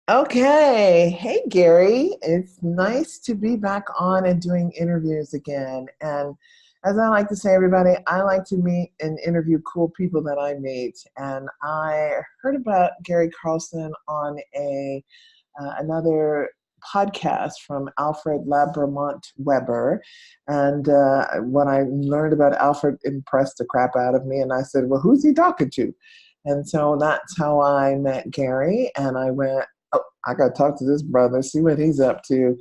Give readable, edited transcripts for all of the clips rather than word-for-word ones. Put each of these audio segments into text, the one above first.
Okay. Hey, Gary. It's nice to be back on and doing interviews again. And as I like to say, everybody, I like to meet and interview cool people that I meet. And I heard about Gary Carlson on a another podcast from Alfred Labremont Weber. And when I learned about Alfred, it impressed the crap out of me. And I said, well, who's he talking to? And so that's how I met Gary. And I went, oh, I got to talk to this brother, see what he's up to.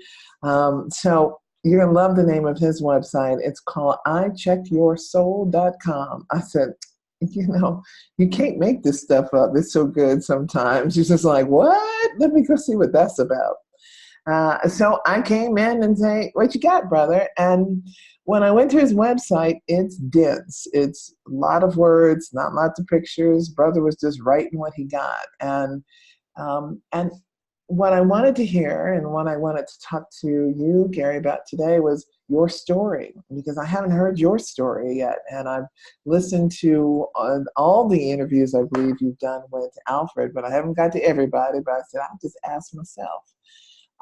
So you're going to love the name of his website. It's called icheckyoursoul.com. I said, you can't make this stuff up. It's so good sometimes. You're just like, what? Let me go see what that's about. So I came in and say, what you got, brother? And when I went to his website, it's dense. It's a lot of words, not lots of pictures. Brother was just writing what he got. And what I wanted to hear and what I wanted to talk to you, Gary, about today was your story, because I haven't heard your story yet. And I've listened to all the interviews I believe you've done with Alfred, but I haven't got to everybody. But I said, I'll just ask myself.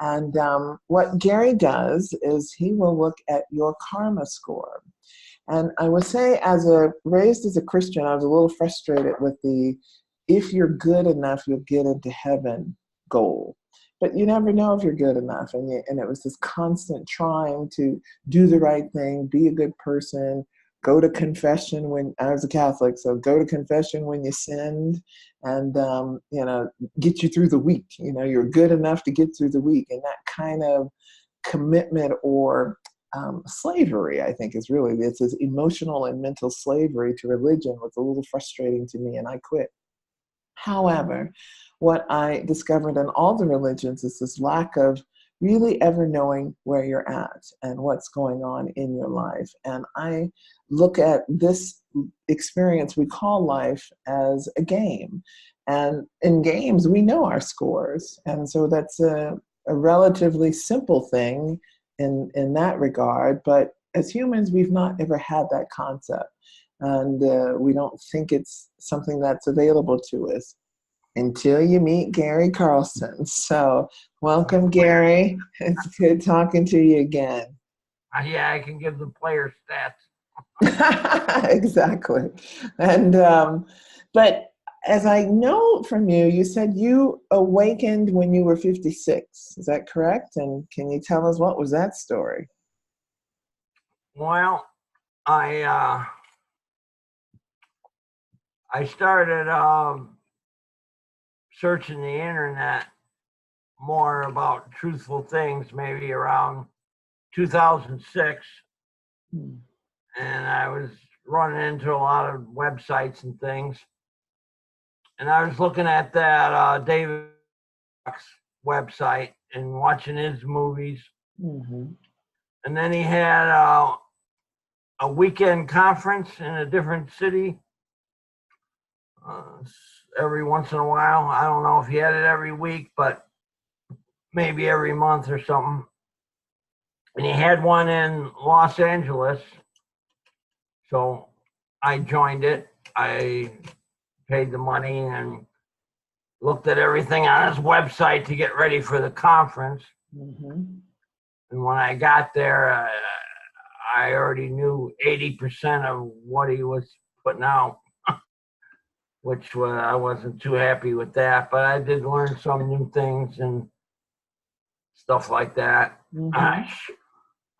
And what Gary does is he will look at your karma score. And I would say, raised as a Christian, I was a little frustrated with the if you're good enough, you'll get into heaven goal. But you never know if you're good enough. And it was this constant trying to do the right thing, be a good person, go to confession when I was a Catholic. So go to confession when you sinned and, get you through the week. You're good enough to get through the week. And that kind of commitment or slavery, I think, is really, it's this emotional and mental slavery to religion was a little frustrating to me, and I quit. However, what I discovered in all the religions is this lack of really ever knowing where you're at and what's going on in your life. And I look at this experience we call life as a game. And in games, we know our scores. And so that's a relatively simple thing in that regard. But as humans, we've not ever had that concept. And we don't think it's something that's available to us until you meet Gary Carlson. So welcome, Gary. It's good talking to you again. Yeah, I can give the player stats. Exactly. And but as I know from you, you said you awakened when you were 56. Is that correct? And can you tell us what was that story? Well, I I started searching the internet more about truthful things maybe around 2006, Hmm. and I was running into a lot of websites and things, and I was looking at that David Fox website and watching his movies, Mm-hmm. and then he had a weekend conference in a different city uh, every once in a while. I don't know if he had it every week, but maybe every month or something. And he had one in Los Angeles. So I joined it. I paid the money and looked at everything on his website to get ready for the conference. Mm-hmm. And when I got there, I already knew 80% of what he was putting out, which I wasn't too happy with that. But I did learn some new things and stuff like that. Mm-hmm.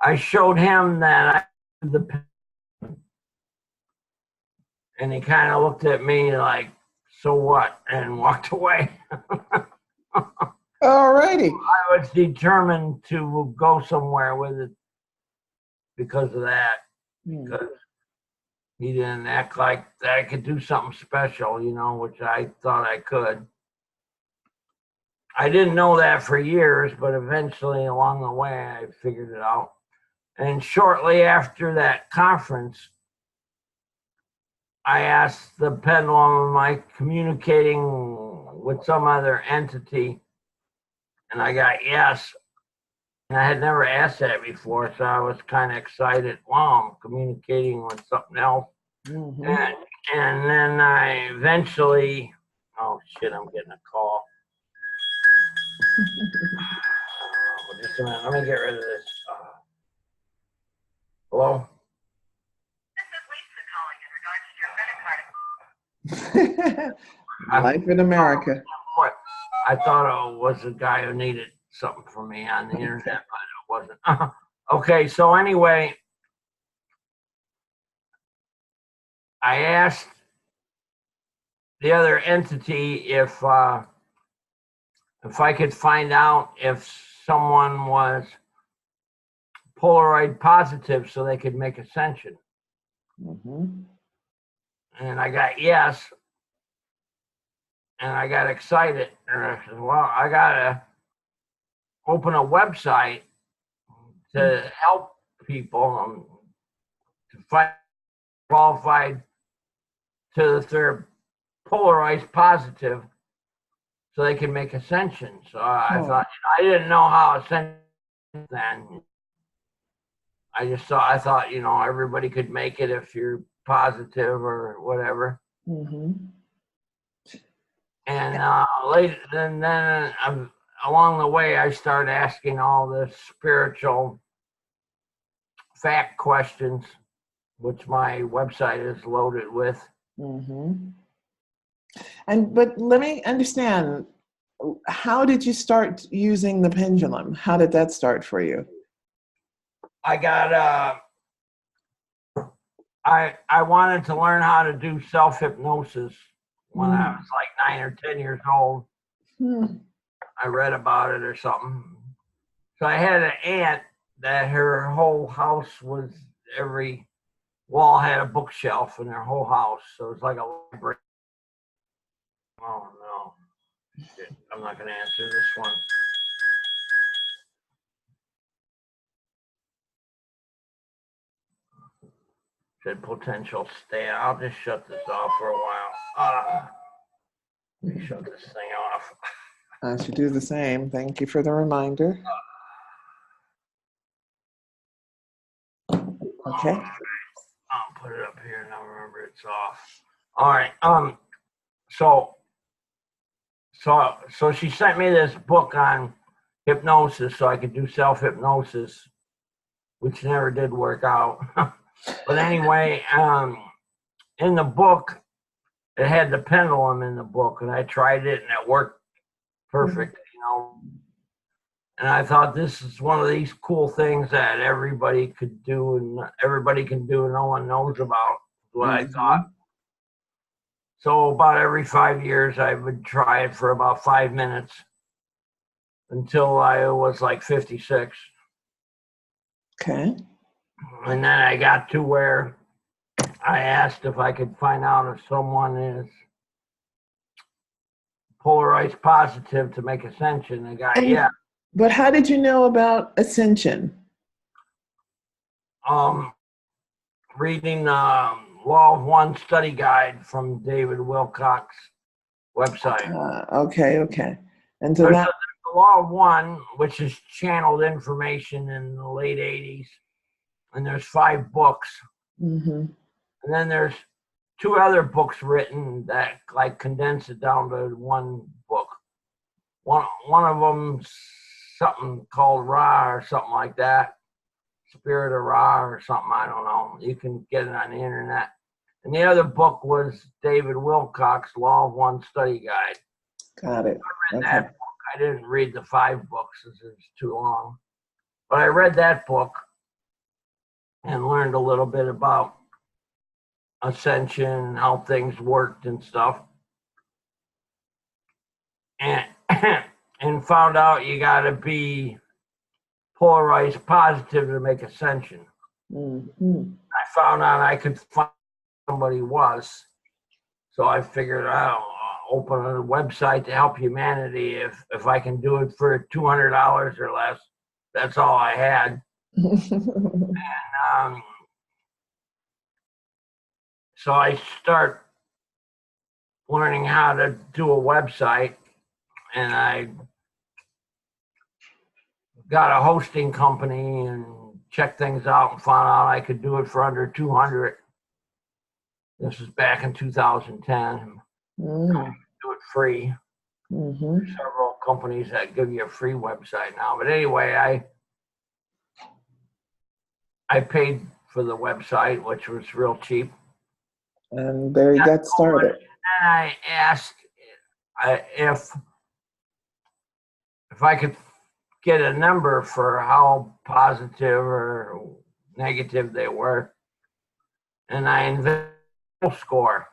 I showed him that and he kind of looked at me like, "So what?" and walked away. All righty. I was determined to go somewhere with it because of that. Hmm. Because he didn't act like I could do something special, which I thought I could. I didn't know that for years, but eventually along the way, I figured it out. And shortly after that conference, I asked the pendulum, am I communicating with some other entity? And I got yes. And I had never asked that before, so I was kind of excited. Wow, I'm communicating with something else. Mm-hmm. And, and then I eventually, oh shit, I'm getting a call. Just a minute. Let me get rid of this. Hello? Life in America. What? I thought it was a guy who needed something from me on the internet, but it wasn't. Okay, so anyway, I asked the other entity if I could find out if someone was Polaroid positive so they could make ascension. Mm-hmm. And I got yes. And I got excited. And I said, well, I got to open a website to help people to find qualified to if they're polarized positive so they can make ascension. So I thought, I didn't know how ascension then. I thought, everybody could make it if you're positive or whatever. Mm-hmm. And then along the way, I started asking all the spiritual fact questions, which my website is loaded with. Mm-hmm. But let me understand, how did you start using the pendulum? How did that start for you? I got I wanted to learn how to do self-hypnosis when I was like 9 or 10 years old. I read about it or something. So I had an aunt that her whole house was, every wall had a bookshelf in their whole house. So it's like a library. Oh no. Shit. I'm not going to answer this one. Said potential stay. I'll just shut this off for a while. Let me shut this thing off. I should do the same. Thank you for the reminder. Okay. I'll put it up here and I'll remember it's off. All right. So she sent me this book on hypnosis so I could do self-hypnosis, which never did work out. But anyway, in the book, it had the pendulum in the book, and I tried it, and it worked perfect, And I thought, this is one of these cool things that everybody could do, and everybody can do, and no one knows about. What I thought. So about every 5 years, I would try it for about 5 minutes until I was like 56. Okay. And then I got to where I asked if I could find out if someone is polarized positive to make ascension. The guy, yeah. But how did you know about ascension? Reading Law of One study guide from David Wilcock's website. Okay. And so there's that the Law of One, which is channeled information in the late 80s, and there's 5 books. Mm-hmm. And then there's 2 other books written that like condense it down to one book. One of them's something called Ra or something like that. Spirit of Ra or something, I don't know. You can get it on the internet. And the other book was David Wilcock's Law of One study guide. Got it. I read that book. I didn't read the 5 books because it's too long. But I read that book and learned a little bit about ascension, how things worked and stuff. And found out you got to be polarized positive to make ascension. Mm-hmm. I found out I could find somebody was. So I figured I'll open a website to help humanity. If I can do it for $200 or less, that's all I had. And so I start learning how to do a website, and I got a hosting company and checked things out and found out I could do it for under $200. This was back in 2010. Do it free. Mm-hmm. Several companies that give you a free website now. But anyway, I paid for the website, which was real cheap. And there you got started. And I asked if I could get a number for how positive or negative they were, and I invented a score.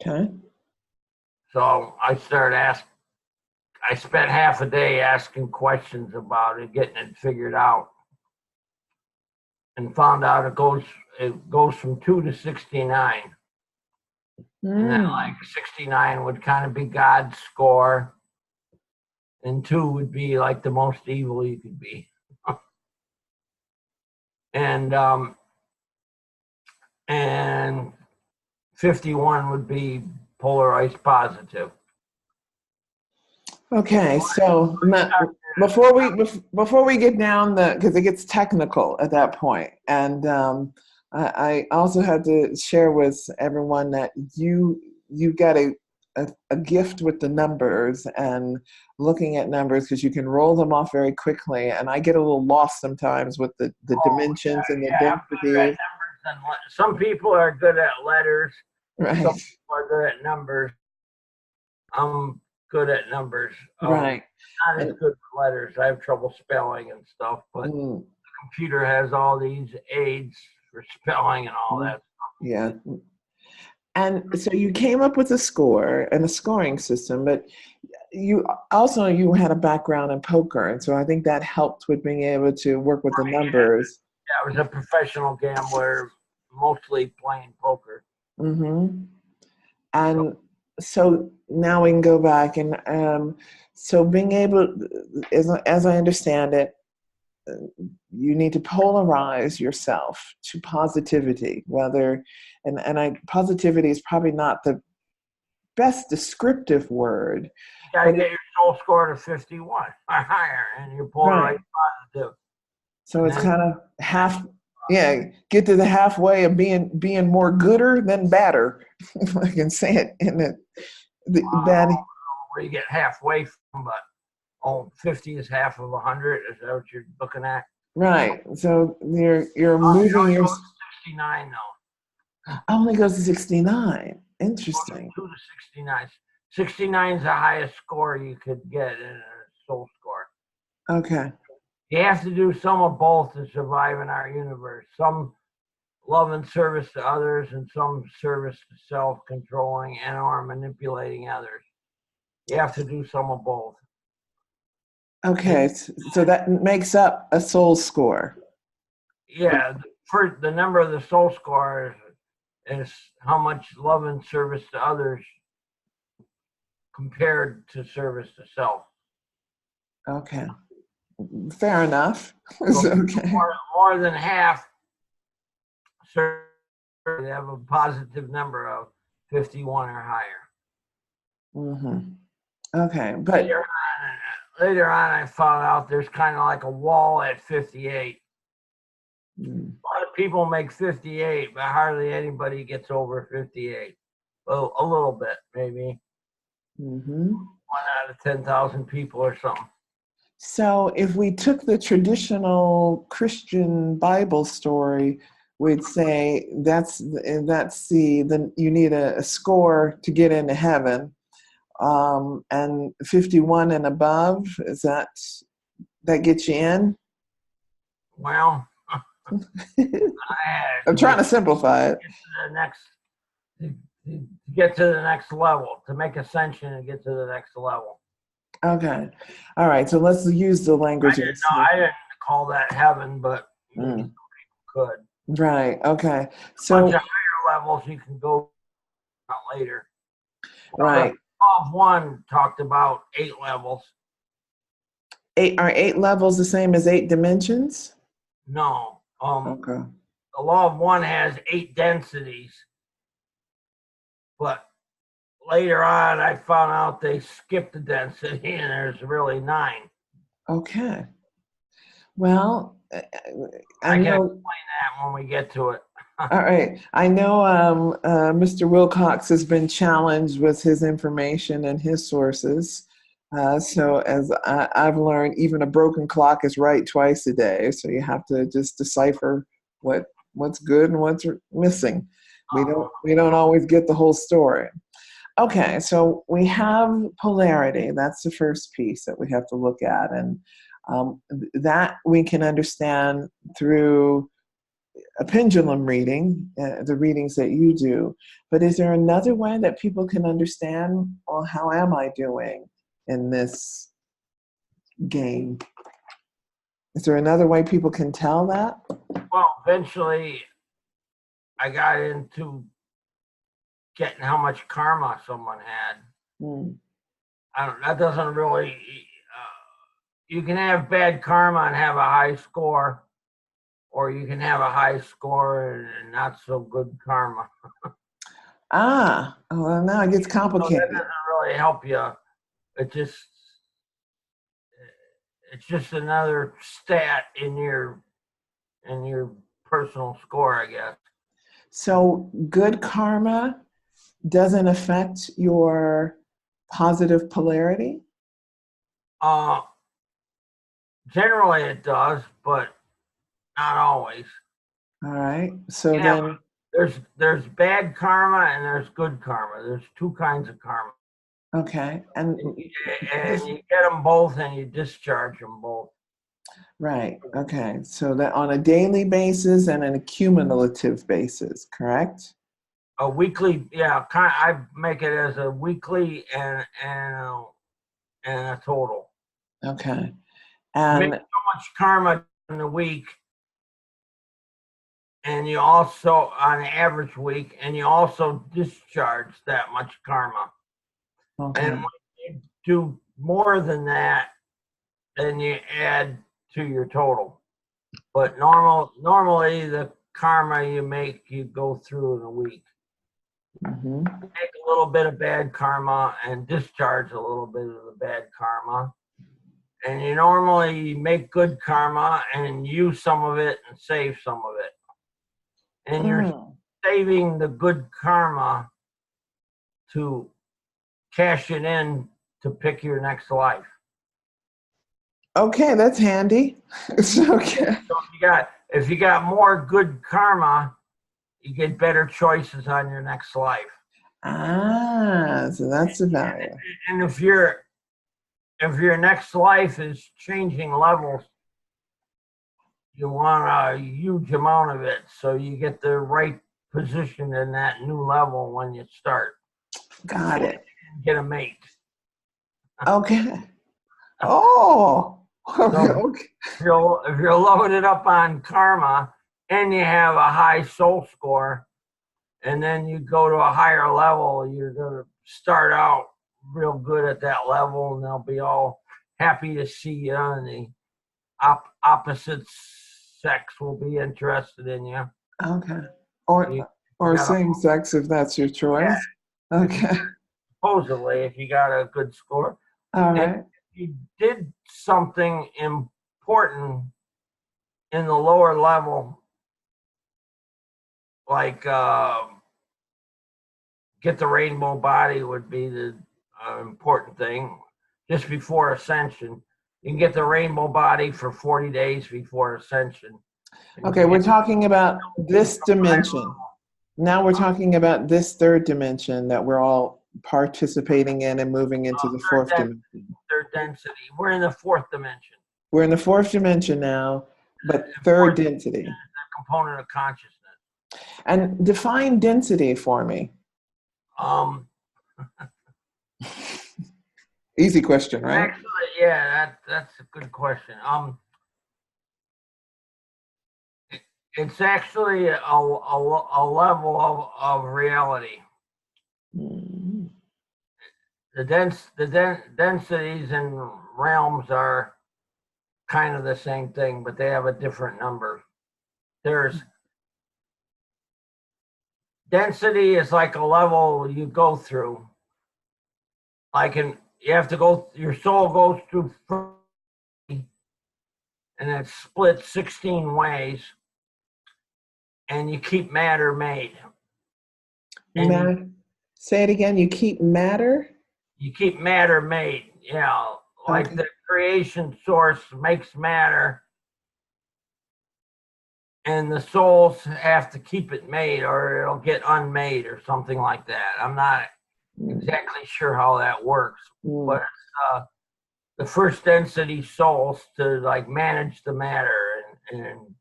Okay. So I started asking. I spent half a day asking questions about it, getting it figured out, and found out it goes from 2 to 69. And then like 69 would kind of be God's score, and 2 would be like the most evil you could be. And 51 would be polarized positive. Okay, so before we get down because it gets technical at that point, and I also have to share with everyone that you've got a gift with the numbers and looking at numbers, because you can roll them off very quickly, and I get a little lost sometimes with the dimensions and the densities. Some people are good at letters. Right. Some people are good at numbers. I'm good at numbers. Right. Not as good with letters. I have trouble spelling and stuff, but the computer has all these aids for spelling and all that stuff. Yeah. And so you came up with a score and a scoring system, but you had a background in poker, and so I think that helped with being able to work with the numbers. Yeah, I was a professional gambler, mostly playing poker. Mm-hmm. And so now we can go back, and so being able, as I understand it, you need to polarize yourself to positivity, positivity is probably not the best descriptive word. You gotta get your soul score to 51 or higher, and you're polarized positive. So it's kind of half, get to the halfway of being more gooder than badder. If I can say it in the bad. Where you get halfway from, but 50 is half of 100. Is that what you're looking at? Right. So you're moving your 69 though. Only goes to 69. Interesting. 2 to 69. 69 is the highest score you could get in a soul score. Okay. You have to do some of both to survive in our universe. Some love and service to others, and some service to self, controlling and or manipulating others. You have to do some of both. Okay, so that makes up a soul score. Yeah, for the number of the soul score is how much love and service to others compared to service to self. Okay, fair enough. So okay. More than half have a positive number of 51 or higher. Mm-hmm. Okay, but later on, I found out there's kind of like a wall at 58. A lot of people make 58, but hardly anybody gets over 58. Well, a little bit, maybe. 1 out of 10,000 people or something. So if we took the traditional Christian Bible story, we'd say then you need a score to get into heaven, and 51 and above, is that gets you in? Well, I'm trying to simplify it. Get to the next level, to make ascension and get to the next level. Okay. All right. So let's use the language. I didn't call that heaven, but people could. Right. Okay. So a bunch of higher levels you can go later. Right. Law of One talked about 8 levels. Are 8 levels the same as 8 dimensions? No. Okay. The Law of One has 8 densities, but later on I found out they skipped the density and there's really 9. Okay. Well, I can explain that when we get to it. All right. I know Mr. Wilcox has been challenged with his information and his sources. So as I've learned, even a broken clock is right twice a day. So you have to just decipher what's good and what's missing. We don't always get the whole story. Okay, so we have polarity. That's the first piece that we have to look at, and that we can understand through a pendulum reading, the readings that you do. But is there another way that people can understand, well, how am I doing in this game? Is there another way people can tell that? Well, eventually I got into getting how much karma someone had. Hmm. That doesn't really, you can have bad karma and have a high score, or you can have a high score and not so good karma. Well, now it gets So that complicated. doesn't really help you. It just, it's just another stat in your personal score, I guess. So good karma doesn't affect your positive polarity? Uh, Generally it does, but not always. All right. So Yeah, then, there's bad karma and there's good karma. There's two kinds of karma, okay. And and this, you get them both and you discharge them both. right. Okay. So that on a daily basis and on a cumulative basis, correct? A weekly, yeah, I make it as a weekly and a total. Okay. You make And so much karma in a week, and you also on an average week, and you also discharge that much karma. And okay. when you do more than that, then you add to your total. But normally the karma you make, you go through in a week. Hmm. Make a little bit of bad karma and discharge a little bit of the bad karma. And you normally make good karma and use some of it and save some of it. And you're Mm. saving the good karma to cash it in to pick your next life. Okay, that's handy. It's okay. So if you got more good karma, you get better choices on your next life. So that's the value. And if your next life is changing levels, you want a huge amount of it so you get the right position in that new level when you start. Got it. Get a mate. Okay. Oh, So okay. if you're loaded up on karma and you have a high soul score, and then you go to a higher level, you're going to start out real good at that level, and they'll be all happy to see you, and the opposite sex will be interested in you. Okay. You, you Or got a, same sex if that's your yeah, choice. Okay. supposedly, if you got a good score. All And right. if you did something important in the lower level, like get the rainbow body would be the important thing just before ascension. You can get the rainbow body for 40 days before ascension. And Okay, you we're get talking about this dimension. Now we're talking about this third dimension that we're all participating in and moving into the fourth dimension. third density. We're in the fourth dimension. We're in the fourth dimension now, but And third fourth is density. a component of consciousness. And define density for me. Um, Easy question, right? Actually, yeah, that's a good question. It's actually a level of reality. Mm. The densities and realms are kind of the same thing, but they have a different number. There's density is like a level you go through. You have to go. Your soul goes through, and it's split 16 ways. and you keep matter made. And Matter. Say it again. You keep matter. you keep matter made. You know, like Okay. the creation source makes matter, and the souls have to keep it made, or it'll get unmade, or something like that. I'm not exactly sure how that works, but it's the first density souls to like manage the matter and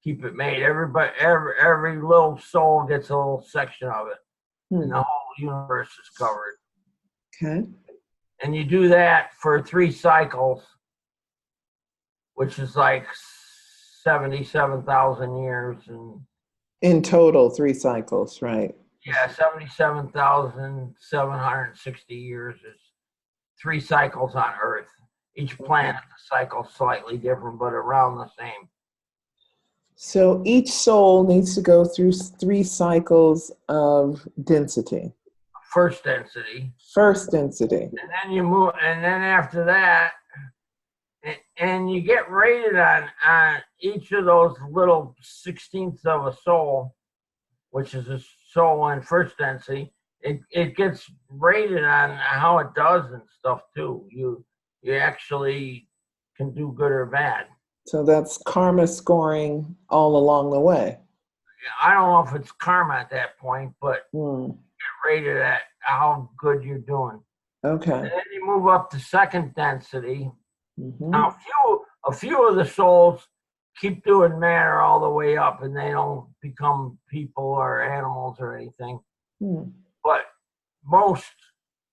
keep it made. Every little soul gets a little section of it, and the whole universe is covered. Okay. And you do that for 3 cycles, which is like 77,000 years, and In total, 3 cycles, right? yeah, 77,760 years is 3 cycles on Earth. Each planet cycle slightly different, but around the same. So each soul needs to go through 3 cycles of density. First density. First density. And then you move, and then after that, and you get rated on each of those little 16ths of a soul, which is a soul in first density. It gets rated on how it does and stuff too. You actually can do good or bad. So that's karma scoring all along the way. I don't know if it's karma at that point, but you get rated at how good you're doing. Okay. And then you move up to second density. Now, a few of the souls keep doing matter all the way up, and they don't become people or animals or anything. But most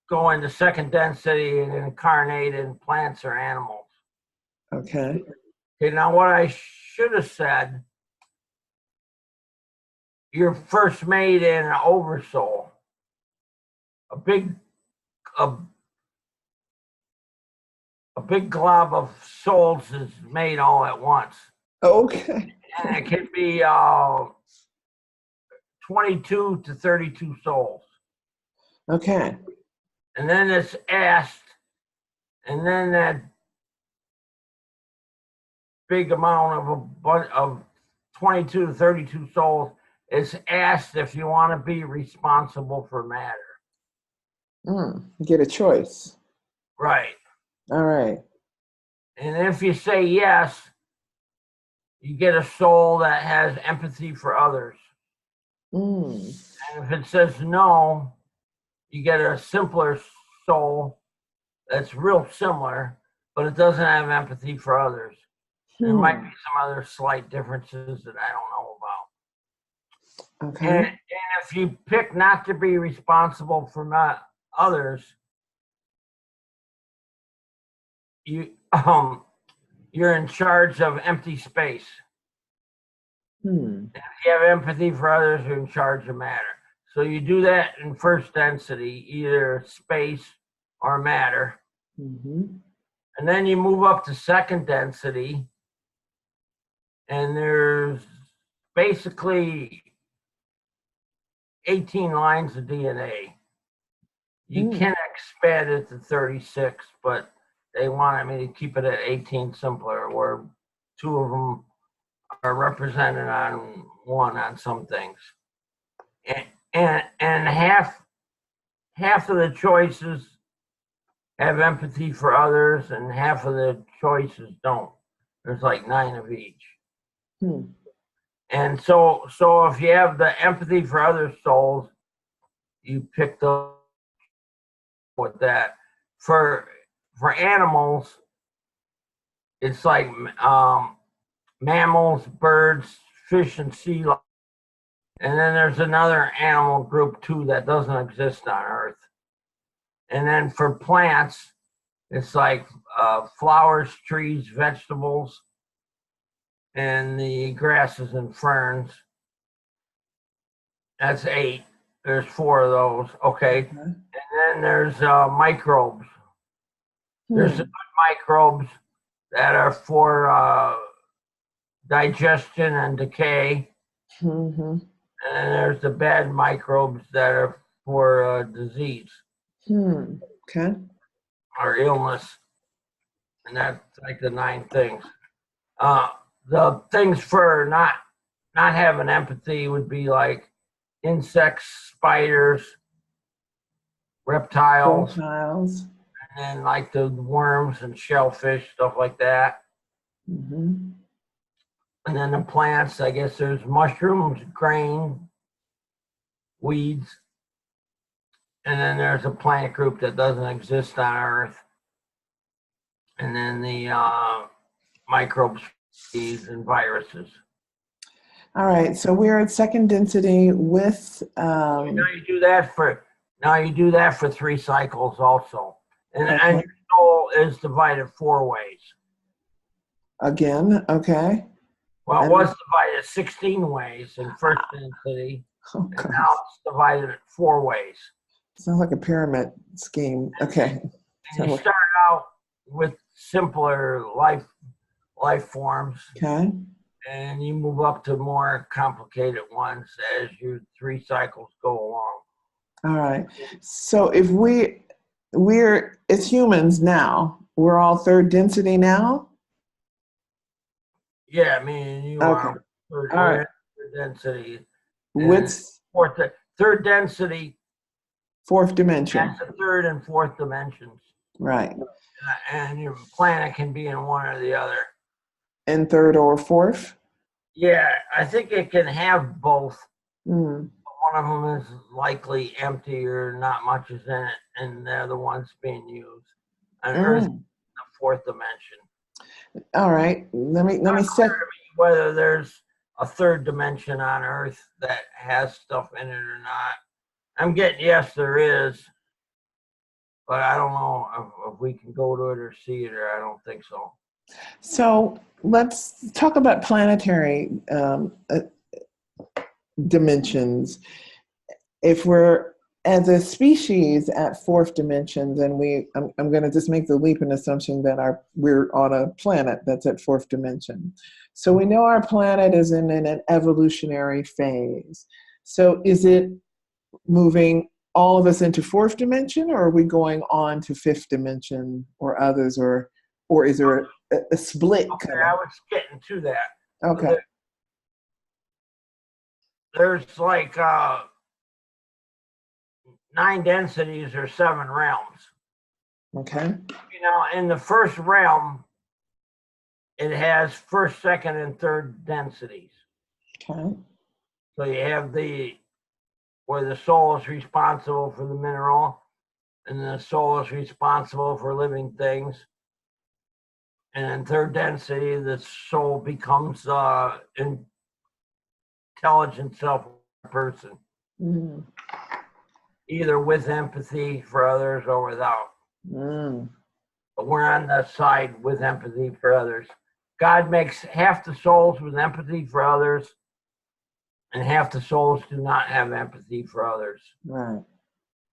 go into second density and incarnate in plants or animals. Okay. Okay, now what I should have said, you're first made in an oversoul. A big glob of souls is made all at once. Okay. And it can be 22 to 32 souls. Okay. And then it's asked, and then that big amount of 22 to 32 souls is asked if you want to be responsible for matter. Get a choice. Right. All right. And if you say yes, you get a soul that has empathy for others. And if it says no, you get a simpler soul that's real similar, but it doesn't have empathy for others. There might be some other slight differences that I don't know about. Okay. And if you pick not to be responsible for not others, you're in charge of empty space. And if you have empathy for others, you're in charge of matter. So you do that in first density, either space or matter. And then you move up to second density, and there's basically 18 lines of DNA. You can expand it to 36, but they wanted me to keep it at 18 simpler, where 2 of them are represented on 1 on some things. And half of the choices have empathy for others, and half of the choices don't. There's like 9 of each. And so if you have the empathy for other souls, you pick the with that. For animals, it's like mammals, birds, fish, and sea life. And then there's another animal group too that doesn't exist on Earth. And then for plants, it's like flowers, trees, vegetables, and the grasses and ferns. That's 8. There's 4 of those. Okay. And then there's microbes. There's the good microbes that are for digestion and decay. And then there's the bad microbes that are for disease. Okay. Or illness. And that's like the 9 things. The things for not not having empathy would be like insects, spiders, reptiles, Reptiles. and then like the worms and shellfish, stuff like that. Mm-hmm. And then the plants, I guess there's mushrooms, grain, weeds, and then there's a plant group that doesn't exist on Earth. And then the microbes and viruses. All right, so we're at second density with Now you do that for 3 cycles also. And, okay. and your soul is divided 4 ways. Again, okay. Well, And it was divided 16 ways in first density, oh, and now it's divided 4 ways. sounds like a pyramid scheme. Okay. And you start out with simpler life forms, Okay. and you move up to more complicated ones as your 3 cycles go along. All right. So if we're as humans now, we're all third density now? Yeah, me and you Okay. are third, All right. density. What's Third density? Fourth dimension. That's the third and fourth dimensions. Right. And your planet can be in one or the other. In third or fourth? Yeah, I think it can have both. Mm. One of them is likely empty or not much is in it, and they're the ones being used. And Earth is the fourth dimension. All right. Let me set whether there's a third dimension on Earth that has stuff in it or not. I'm getting yes, there is, but I don't know if we can go to it or see it, or I don't think so. So let's talk about planetary dimensions. If we're as a species at fourth dimension, then I'm going to just make the leap and assumption that we're on a planet that's at fourth dimension. So we know our planet is in an evolutionary phase. So is it moving all of us into fourth dimension, or are we going on to fifth dimension or others, or is there a split? Okay, I was getting to that. Okay. There's like 9 densities or 7 realms. Okay. You know, in the first realm, it has first, second, and third densities. Okay. So you have where the soul is responsible for the mineral, and the soul is responsible for living things. And in third density, the soul becomes intelligent self person. Mm. Either with empathy for others or without. Mm. But we're on the side with empathy for others. God makes half the souls with empathy for others, and half the souls do not have empathy for others. Right.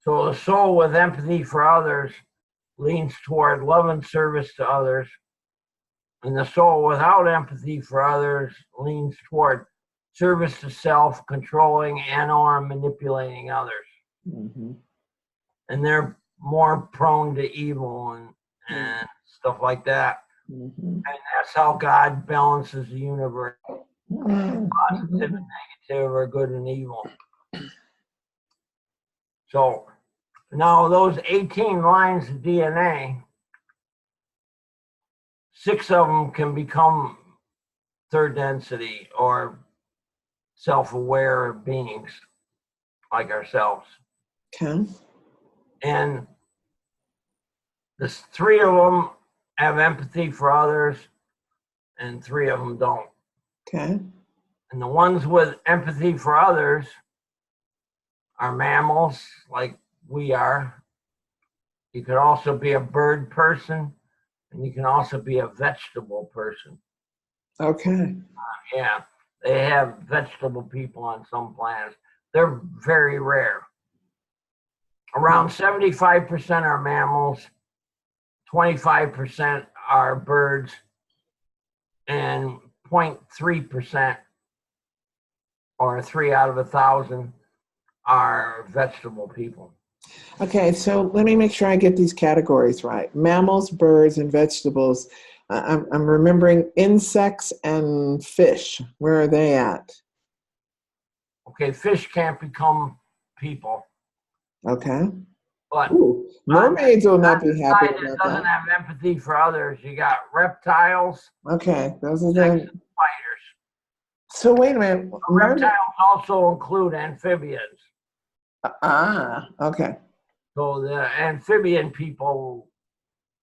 So the soul with empathy for others leans toward love and service to others, and the soul without empathy for others leans toward service to self, controlling and or manipulating others. Mm-hmm. And they're more prone to evil and stuff like that. Mm-hmm. And that's how God balances the universe. Mm-hmm. Positive and negative, or good and evil. So now those 18 lines of DNA, 6 of them can become third density or self-aware beings like ourselves. Okay. And the 3 of them have empathy for others, and 3 of them don't. Okay. And the ones with empathy for others are mammals, like we are. You could also be a bird person, and you can also be a vegetable person. Okay. Yeah, they have vegetable people on some planets. They're very rare. Around 75% are mammals, 25% are birds, and 0.3%, or 3 out of 1,000, are vegetable people. Okay, so let me make sure I get these categories right. Mammals, birds, and vegetables. I'm remembering insects and fish. Where are they at? Okay, fish can't become people, Okay. but Ooh, on mermaids will not the be happy side that about doesn't that. have empathy for others, you got reptiles, Okay, those are insects, the. and spiders. So wait a minute, mermaid. Reptiles also include amphibians. Ah, okay. So the amphibian people,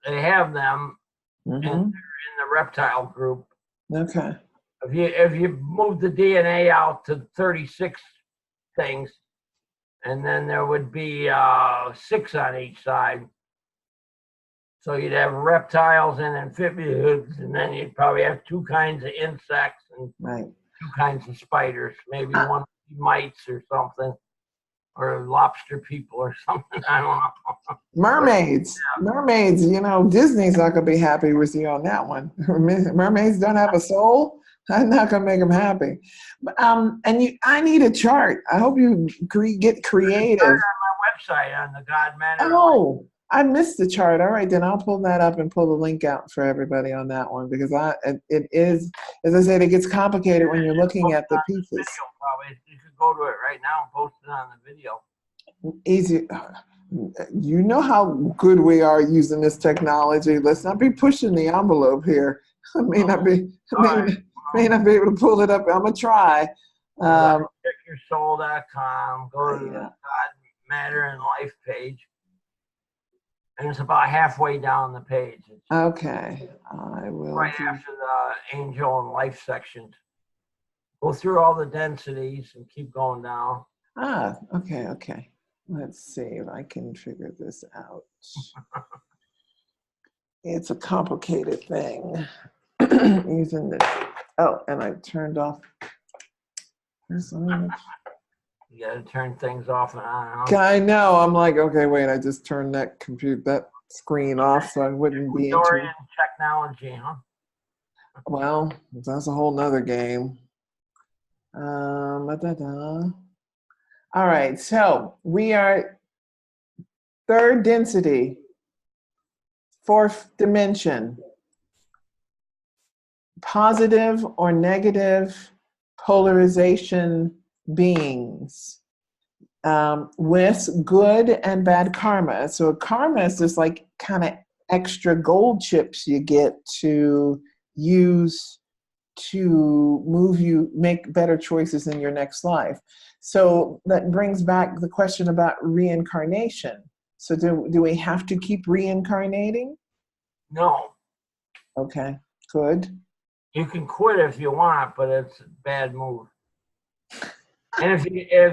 they have them, and they're Mm-hmm. in the reptile group. Okay. If you move the DNA out to 36 things, and then there would be 6 on each side. So you'd have reptiles and amphibians, and then you'd probably have 2 kinds of insects and Right. 2 kinds of spiders, maybe Ah, one mites or something, or lobster people or something. I don't know. mermaids. Mermaids, Disney's not going to be happy with you on that one. Mermaids don't have a soul. I'm not going to make them happy. I need a chart. I hope you get creative. My website on the God Matter. Oh, I missed the chart. All right, then I'll pull that up and pull the link out for everybody on that one because it is, as I said, it gets complicated when you're looking at the pieces. Video, probably. You could go to it right now and post it on the video. Easy. You know how good we are using this technology. Let's not be pushing the envelope here. I may not be able to pull it up. I'm gonna try. Checkyoursoul.com. Go to the God Matter and Life page, and it's about halfway down the page. It's okay, I will. right after the angel and life sections. Go through all the densities and keep going down. Okay. Let's see if I can figure this out. It's a complicated thing. Using this. Oh, and I turned off. You got to turn things off and on. I know. I'm like, okay, wait. I just turned that screen off so I wouldn't be into. Technology, huh? Well, that's a whole nother game. All right, so we are third density, fourth dimension, positive or negative polarization beings with good and bad karma. So karma is just like kind of extra gold chips you get to use to make better choices in your next life. So that brings back the question about reincarnation. So do we have to keep reincarnating? No. Okay, good. You can quit if you want, but it's a bad move. And if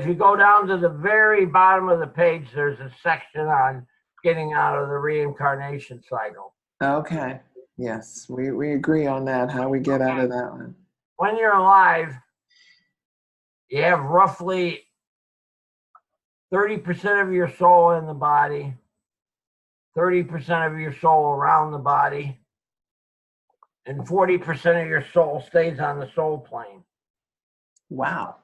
you go down to the very bottom of the page, there's a section on getting out of the reincarnation cycle. Okay. Yes, we agree on that, how we get out of that one. When you're alive, you have roughly 30% of your soul in the body, 30% of your soul around the body, and 40% of your soul stays on the soul plane. Wow.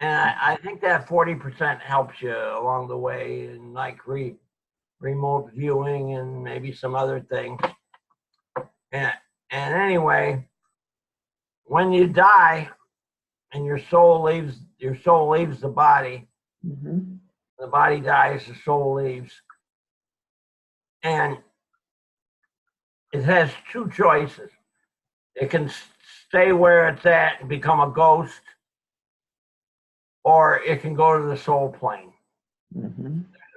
And I think that 40% helps you along the way in like remote viewing and maybe some other things. And anyway, when you die and your soul leaves the body, the body dies, the soul leaves. And it has 2 choices. It can stay where it's at and become a ghost, or it can go to the soul plane. There's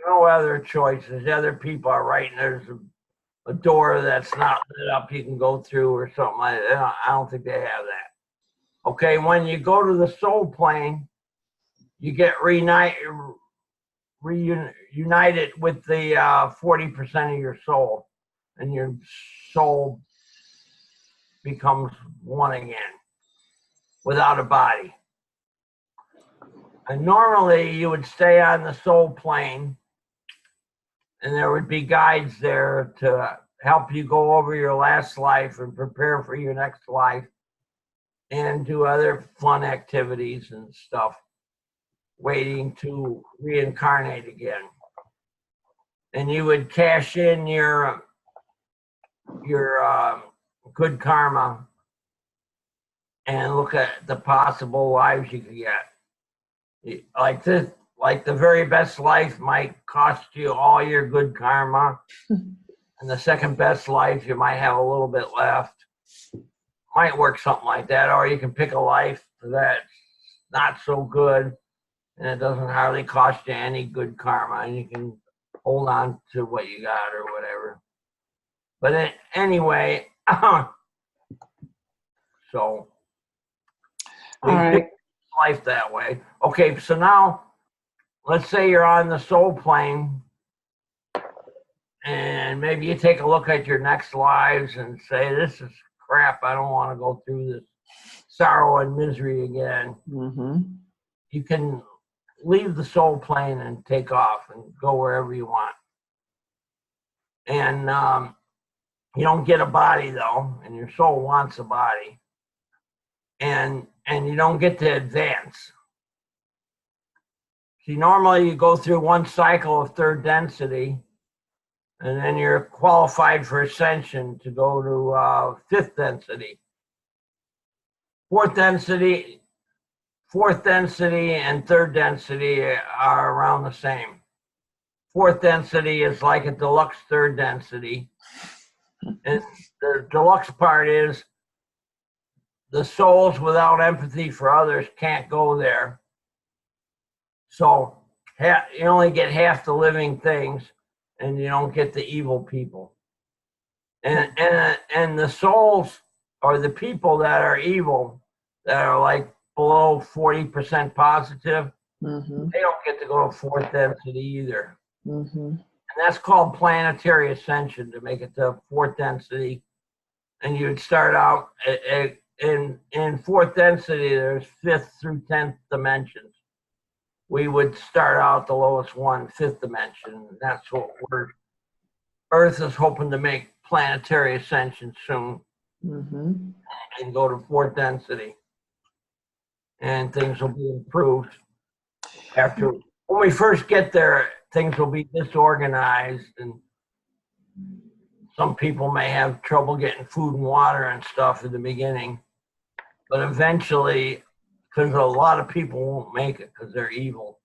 no other choices. The other people are writing there's a door that's not lit up you can go through or something like that. I don't think they have that. Okay, when you go to the soul plane, you get reunited with the 40% of your soul, and your soul becomes one again without a body. And normally you would stay on the soul plane, and there would be guides there to help you go over your last life and prepare for your next life and do other fun activities and stuff, waiting to reincarnate again. And you would cash in your good karma and look at the possible lives you could get. Like this, like the very best life might cost you all your good karma, and the second best life you might have a little bit left. Might work something like that, or you can pick a life that's not so good, and it doesn't hardly cost you any good karma, and you can hold on to what you got or whatever. But anyway, so we All right. pick life that way. Okay, so now let's say you're on the soul plane, and maybe you take a look at your next lives and say, "This is crap. I don't want to go through this sorrow and misery again." Mm-hmm. You can leave the soul plane and take off and go wherever you want. And you don't get a body though, and your soul wants a body. And you don't get to advance. See, normally you go through one cycle of third density, and then you're qualified for ascension to go to fifth density. Fourth density and third density are around the same. Fourth density is like a deluxe third density. And the deluxe part is the souls without empathy for others can't go there. So you only get half the living things, and you don't get the evil people. And the souls, or the people that are evil, that are like below 40% positive, they don't get to go to fourth density either. And that's called planetary ascension, to make it to fourth density. And you'd start out in fourth density, there's fifth through 10th dimensions. We would start out the lowest one, fifth dimension. That's what Earth is hoping to make planetary ascension soon, and go to fourth density. And things will be improved. When we first get there, things will be disorganized, and some people may have trouble getting food and water and stuff at the beginning. But eventually, because a lot of people won't make it because they're evil.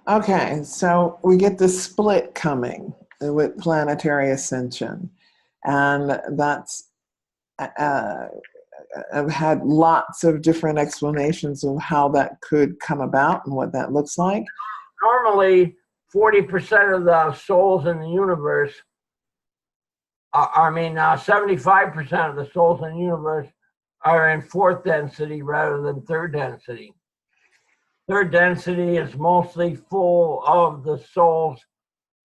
Okay, so we get the split coming with planetary ascension, and that's I've had lots of different explanations of how that could come about and what that looks like. Normally, 40% of the souls in the universe, 75% of the souls in the universe are in fourth density rather than third density. Third density is mostly full of the souls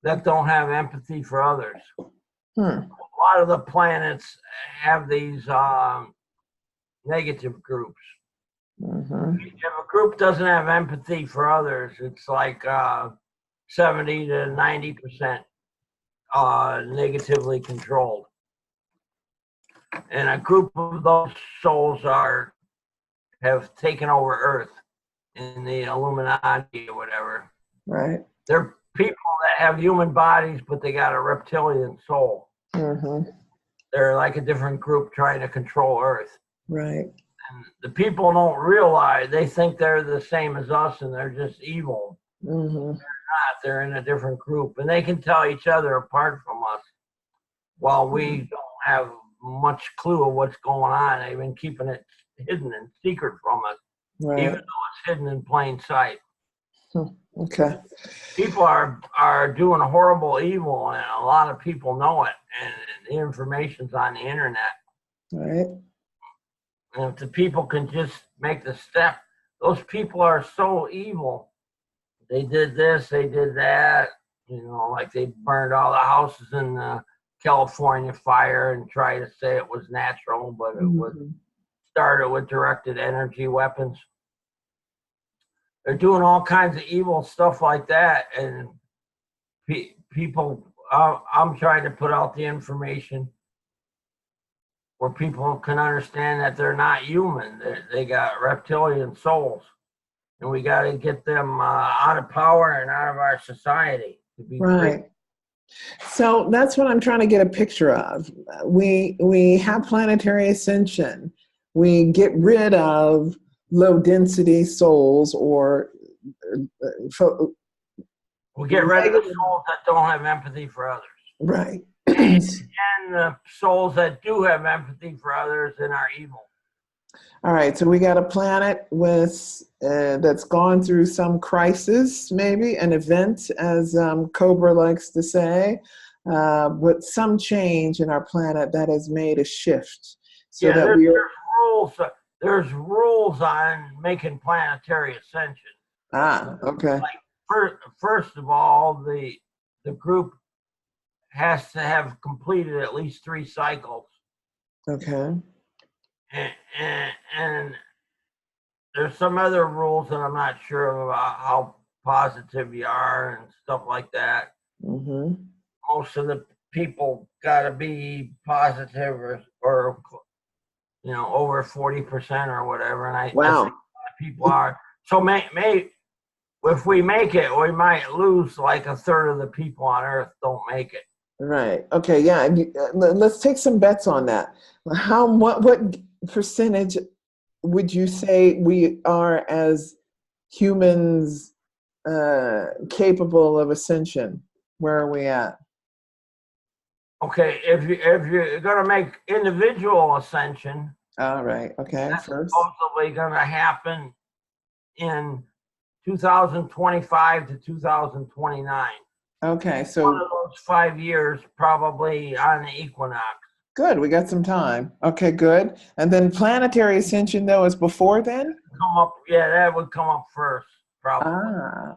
that don't have empathy for others. A lot of the planets have these negative groups. If a group doesn't have empathy for others, it's like 70 to 90% negatively controlled. And a group of those souls have taken over Earth in the Illuminati or whatever. Right. They're people that have human bodies, but they got a reptilian soul. They're like a different group trying to control Earth. Right. And the people don't realize, they think they're the same as us and they're just evil. They're not. They're in a different group, and they can tell each other apart from us, while we don't have much clue of what's going on. They've been keeping it hidden and secret from us, even though it's hidden in plain sight. Okay. People are doing horrible evil, and a lot of people know it, and the information's on the internet. Right. And if the people can just make the step, those people are so evil. They did this, they did that, like they burned all the houses in the California fire and tried to say it was natural, but it was started with directed energy weapons. They're doing all kinds of evil stuff like that, and people, I'm trying to put out the information where people can understand that they're not human. They got reptilian souls, and we got to get them out of power and out of our society to be free. So that's what I'm trying to get a picture of. We have planetary ascension. we get rid of low density souls or We get rid of the negative. souls that don't have empathy for others. Right. And the souls that do have empathy for others and are evil. All right, so we got a planet with that's gone through some crisis, maybe an event, as Cobra likes to say, with some change in our planet that has made a shift, so Yeah, that we are. there's rules. There's rules on making planetary ascension. Okay. Like first of all, the group has to have completed at least 3 cycles. Okay. And there's some other rules that I'm not sure about how positive you are and stuff like that. Mm-hmm. Most of the people got to be positive or over 40% or whatever, and I think a lot of people are. So may if we make it, we might lose like a third of the people on Earth don't make it. Right. Okay. Yeah. Let's take some bets on that. What percentage would you say we are as humans capable of ascension? Where are we at? Okay, if you're gonna make individual ascension, all right. Okay. that's First, supposedly gonna happen in 2025 to 2029. okay. So one of those 5 years, probably on the equinox. good. We got some time. Okay. Good. And then planetary ascension though is before then. That would come up first, probably.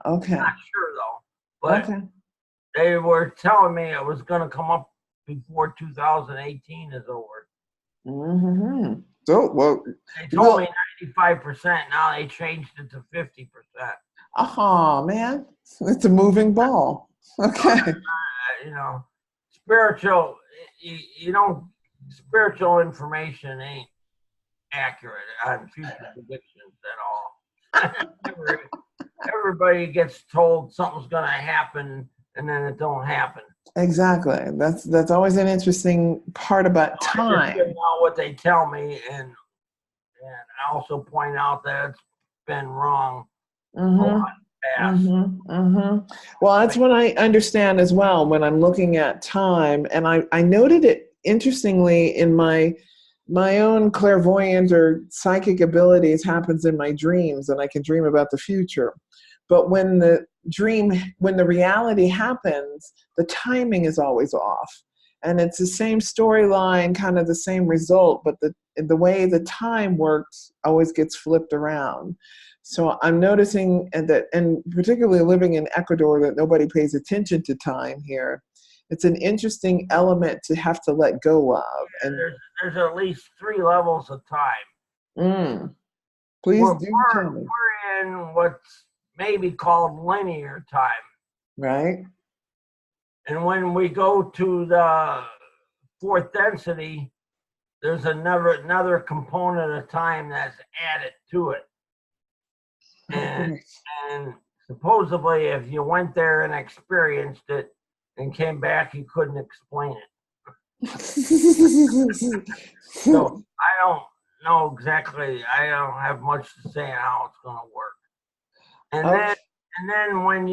Okay. Not sure though, but Okay. they were telling me it was going to come up before 2018 is over. Mm-hmm. So, well, they told me 95%. Now they changed it to 50%. Oh man, it's a moving ball. Okay. Spiritual. Spiritual information ain't accurate on future predictions at all. Everybody gets told something's going to happen and then it don't happen. Exactly. That's always an interesting part about time. I just give out what they tell me, and I also point out that it's been wrong. Well, that's what I understand as well when I'm looking at time, and I noted it interestingly in my own clairvoyant or psychic abilities happens in my dreams, and I can dream about the future. But when the reality happens, the timing is always off. And it's the same storyline, kind of the same result, but the way the time works always gets flipped around. So I'm noticing that, and particularly living in Ecuador, that nobody pays attention to time here. It's an interesting element to have to let go of. And there's at least 3 levels of time. Please do tell me. We're in what's maybe called linear time. Right. And when we go to the 4th density, there's another component of time that's added to it. And supposedly, if you went there and experienced it and came back, you couldn't explain it. So I don't know exactly. I don't have much to say on how it's going to work. And then when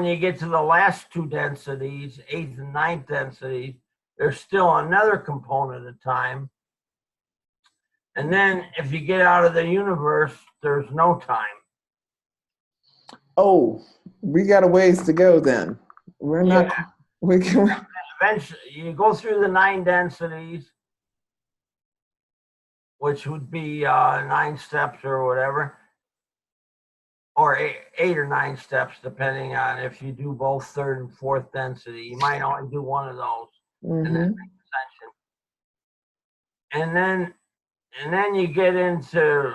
you get to the last 2 densities, 8th and 9th densities, there's still another component of time. And then if you get out of the universe, there's no time. Oh, we got a ways to go then. We're not. We can. Eventually, you go through the 9 densities, which would be 9 steps or whatever, or 8 or 9 steps, depending on if you do both 3rd and 4th density. You might only do one of those, and then ascension. And then you get into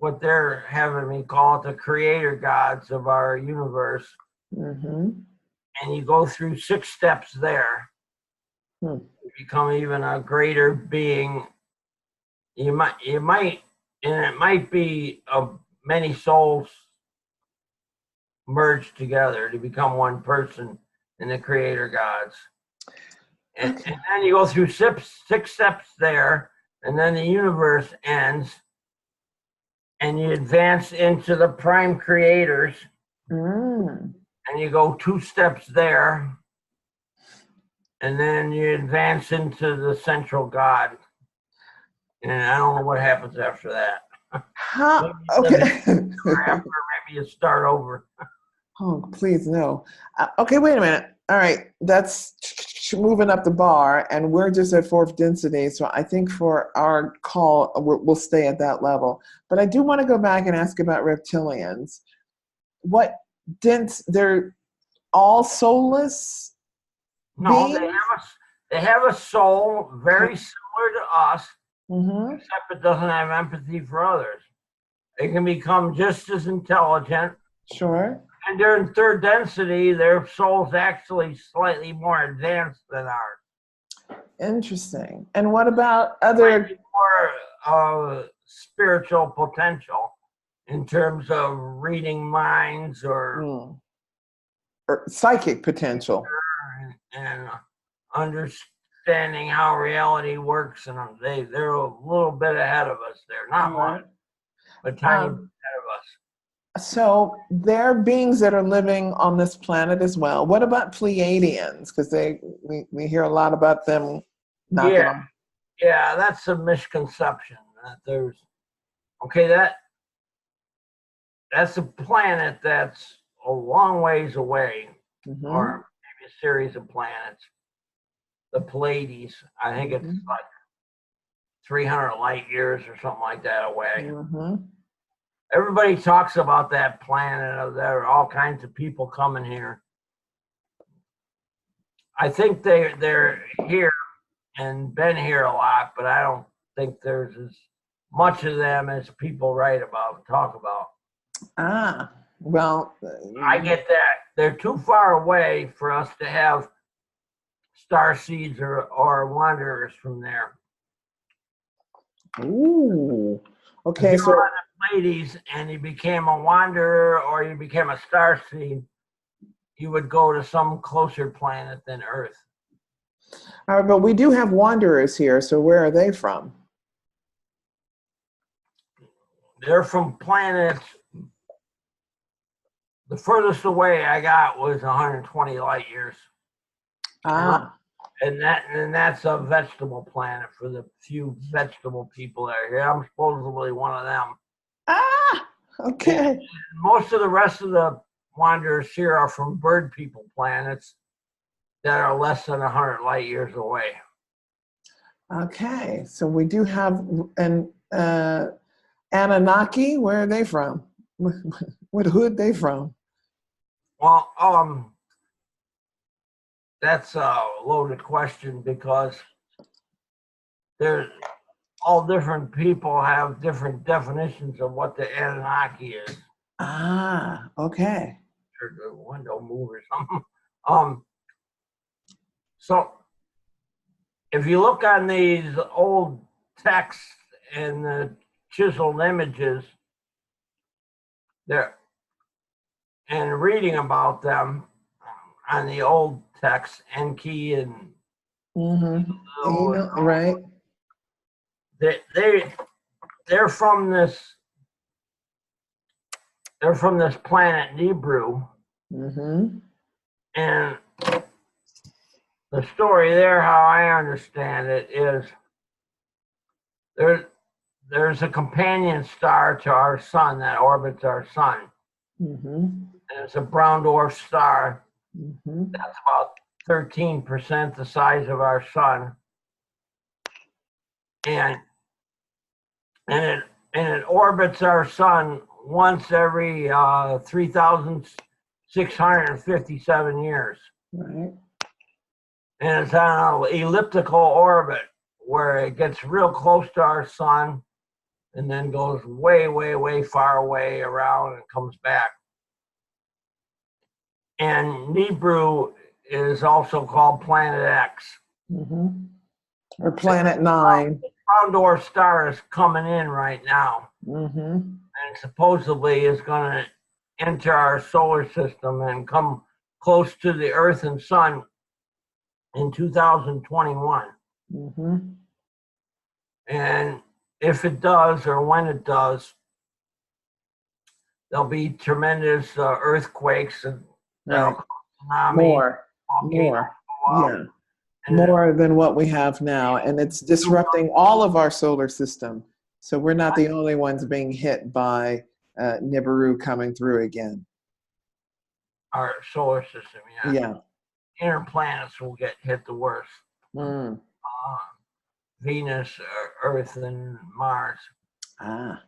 what they're having me call it the creator gods of our universe. And you go through 6 steps there. You become even a greater being. You might, and it might be many souls merged together to become one person in the creator gods. And then you go through 6 steps there. and then the universe ends, and you advance into the prime creators, Mm. and you go 2 steps there, and then you advance into the central God. And I don't know what happens after that. Huh? Maybe Okay. after, maybe you start over. Oh, please no. Okay, wait a minute. All right, that's moving up the bar, and we're just at fourth density. So I think for our call, we'll stay at that level. But I do want to go back and ask about reptilians. What dense? They're all soulless No, beings. they have a soul very similar to us, Mm-hmm. except it doesn't have empathy for others. It can become just as intelligent. Sure. And they're in third density, their soul's actually slightly more advanced than ours. Interesting. And what about other? More spiritual potential in terms of reading minds Or psychic potential. and understanding how reality works, and they're a little bit ahead of us. They're not much, but tiny bit ahead of us. So there are beings that are living on this planet as well. What about Pleiadians? Because we hear a lot about them knocking on. Yeah, that's a misconception. That that's a planet that's a long ways away, Mm-hmm. or maybe a series of planets. The Pleiades, I think it's like 300 light years or something like that away. Mm-hmm. Everybody talks about that planet. There are all kinds of people coming here. I think they're here and been here a lot, but I don't think there's as much of them as people talk about. Well, I get that. They're too far away for us to have star seeds or wanderers from there. Ooh. Okay, if you were on the Pleiades and you became a wanderer or you became a star seed, you would go to some closer planet than Earth. All right, but we do have wanderers here, so where are they from? They're from planets. The furthest away I got was 120 light years. And that's a vegetable planet for the few vegetable people that are here. I'm supposedly one of them. Okay. And most of the rest of the wanderers here are from bird people planets that are less than 100 light years away. Okay, so we do have an Anunnaki. Where are they from? What hood they from? Well, that's a loaded question because there's all different people have different definitions of what the Anunnaki is. Okay. Or the window move or something. So if you look on these old texts and the chiseled images there and reading about them on the old texts, Enki and right. They're from this planet Nibiru. And the story there, how I understand it, is there's a companion star to our sun that orbits our sun. And it's a brown dwarf star. That's about 13% the size of our sun. And it orbits our sun once every 3,657 years. Right. And it's on an elliptical orbit where it gets real close to our sun and then goes way, way, way far away around and comes back. And Nibiru is also called Planet X. Or Planet 9. The brown dwarf star is coming in right now. And supposedly is going to enter our solar system and come close to the Earth and Sun in 2021. And if it does, or when it does, there'll be tremendous earthquakes and that'll Right. cause tsunamis, More, volcanoes more. go up, Yeah. and More than what we have now. And it's disrupting all of our solar system. So we're not the only ones being hit by Nibiru coming through again. our solar system, yeah. Yeah. Inner planets will get hit the worst. Mm. Venus, Earth, and Mars. Ah.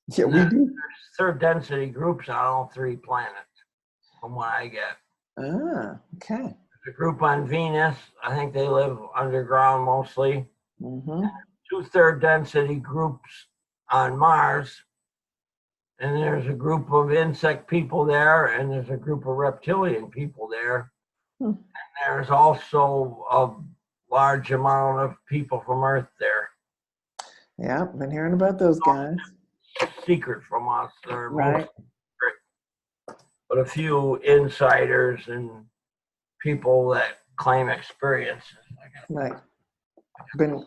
Yeah, And we then do. there's third density groups on all three planets, from what I get. Ah, okay. The group on Venus, I think they live underground mostly. Mm-hmm. Two third density groups on Mars. And there's a group of insect people there, and there's a group of reptilian people there. Hmm. And there's also a large amount of people from Earth there. Yeah, been hearing about those guys. Secret from us, or Right. most secret, but a few insiders and people that claim experiences. Right. Been.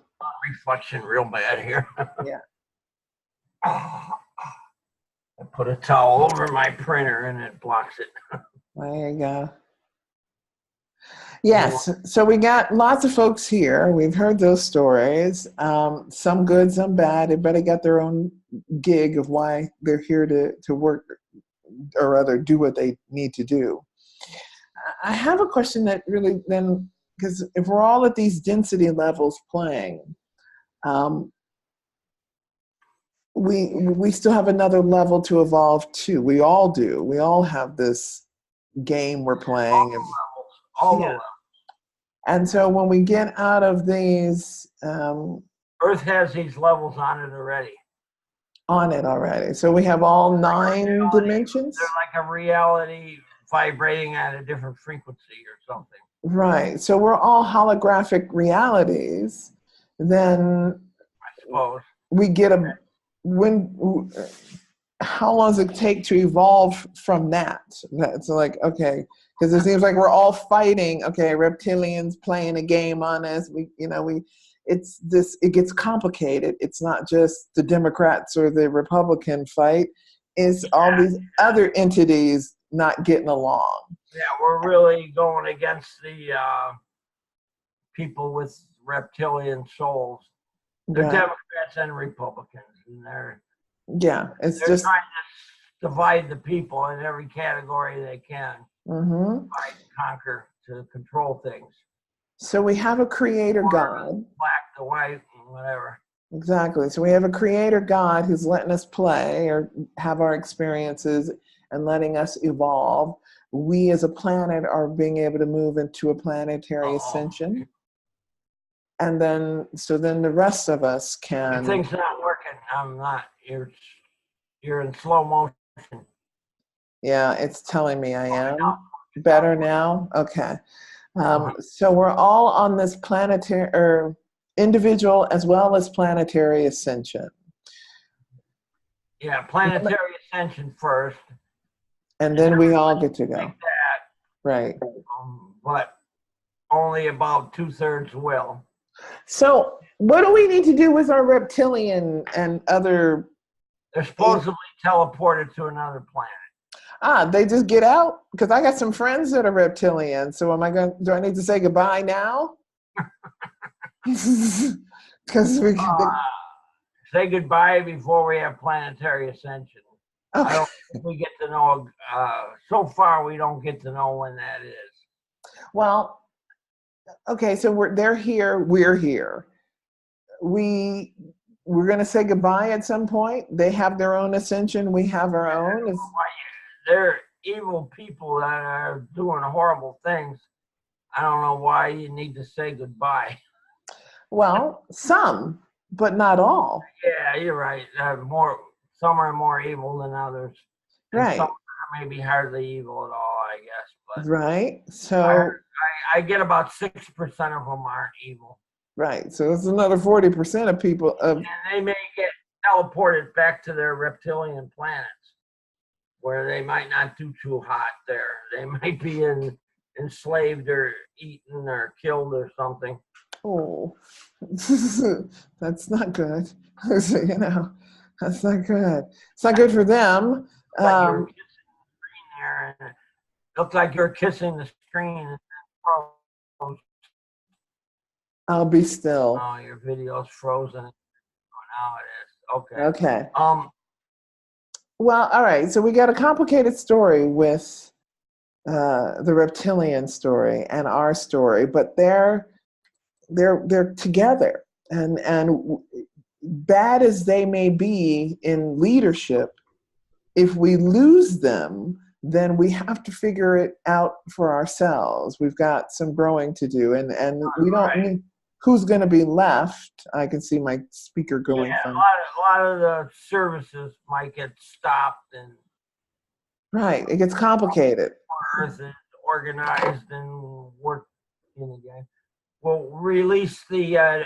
Reflection real bad here. Yeah. I put a towel over my printer and it blocks it. There you go. Yes, so we got lots of folks here. We've heard those stories. Some good, some bad. Everybody got their own gig of why they're here to work, or rather do what they need to do. I have a question that really then, because if we're all at these density levels playing, we still have another level to evolve to. We all do. We all have this game we're playing. All the levels. And so when we get out of these, Earth has these levels on it already. On it already. So we have all 9 dimensions? They're like a reality vibrating at a different frequency or something. Right. So we're all holographic realities. Then I suppose. we get how long does it take to evolve from that? That's like, okay, because it seems like we're all fighting, okay, reptilians playing a game on us. It gets complicated. It's not just the Democrats or the Republican fight. It's all these other entities not getting along. Yeah, we're really going against the people with reptilian souls. They're Right. Democrats and Republicans, and they're just trying to divide the people in every category they can. Mm-hmm. Fight, conquer, to control things. So we have a creator God. Black, the white, whatever. Exactly. So we have a creator God who's letting us play or have our experiences and letting us evolve. We as a planet are being able to move into a planetary ascension. And then the rest of us can. If things not working, I'm not. You're in slow motion. Yeah, it's telling me I am. Better now? Okay. So we're all on this planetary or individual as well as planetary ascension. Yeah, planetary ascension first. And then we all get to go. Like that. Right. But only about 2/3 will. So what do we need to do with our reptilian and other? They're supposedly teleported to another planet. They just get out? Because I got some friends that are reptilian. So do I need to say goodbye now? Because say goodbye before we have planetary ascension. Okay. I don't think we get to know. So far, we don't get to know when that is. Well, okay. So they're here. We're here. We're going to say goodbye at some point. They have their own ascension. We have our own. They're evil people that are doing horrible things. I don't know why you need to say goodbye. Well, some, but not all. Yeah, you're right. Some are more evil than others. Right. Some are maybe hardly evil at all, I guess. But right. So I get about 6% of them aren't evil. Right. So it's another 40% of people. And they may get teleported back to their reptilian planets, where they might not do too hot there. They might be enslaved or eaten or killed or something. Oh, that's not good. So, that's not good. It's not good for them. Like you were kissing the screen there, and it looked like you were kissing the screen. And froze. I'll be still. Oh, your video's frozen. Oh, now it is. Okay. Okay. Well, all right. So we got a complicated story with the reptilian story and our story, but they're together, and bad as they may be in leadership, if we lose them, then we have to figure it out for ourselves. We've got some growing to do, and we don't need who's going to be left. I can see my speaker going Yeah, from. a lot of the services might get stopped, and Right, it gets complicated. Earth is organized and working again. We'll release the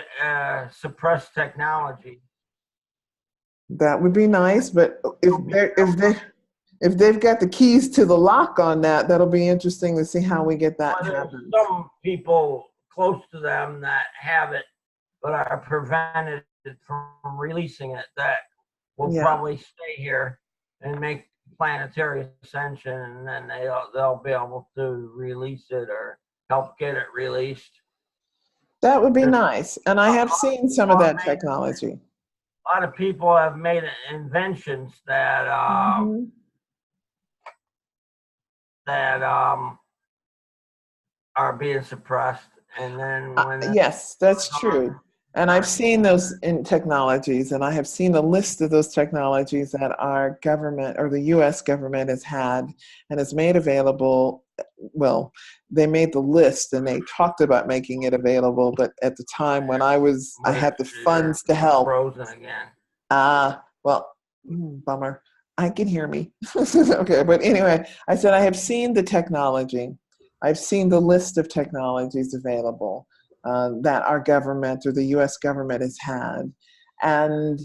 suppressed technology. That would be nice, but if they've got the keys to the lock on that, that'll be interesting to see how we get that happen. Some people close to them that have it, but are prevented from releasing it, that will probably stay here and make planetary ascension, and then they'll be able to release it or help get it released. That would be nice, and I have seen some of that technology. A lot of people have made inventions that are being suppressed, and then when yes, that's true. And I've seen those in technologies, and I have seen a list of those technologies that our government or the U.S. government has had and has made available. Well, they made the list and they talked about making it available, but at the time when I had the funds to help. Frozen again. Well, bummer. I can hear me. Okay, but anyway, I said I have seen the technology. I've seen the list of technologies available that our government or the U.S. government has had, and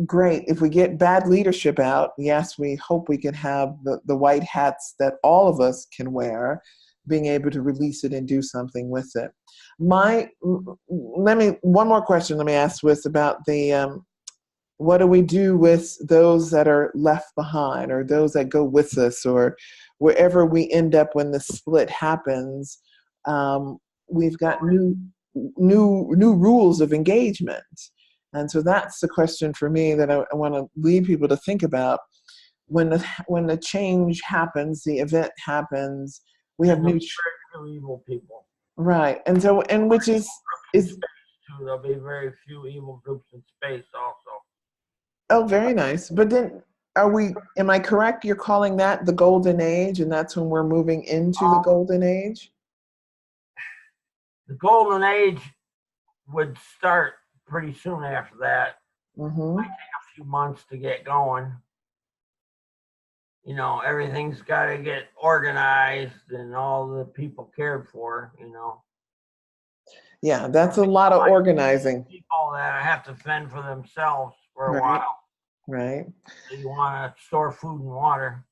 great. If we get bad leadership out, yes, we hope we can have the white hats that all of us can wear, being able to release it and do something with it. One more question. Let me ask Swiss about the. What do we do with those that are left behind, or those that go with us, or wherever we end up when the split happens? We've got new rules of engagement, and so that's the question for me that I want to lead people to think about. When the change happens, the event happens, we have new evil people, right? And so, and which is there'll be very few evil groups in space also. Oh, very nice. But then am I correct? You're calling that the golden age, and that's when we're moving into the golden age? The golden age would start pretty soon after that. Mm-hmm. Might take a few months to get going. Everything's got to get organized and all the people cared for, Yeah, that's a lot of organizing. People that have to fend for themselves for a while. Right. So you want to store food and water.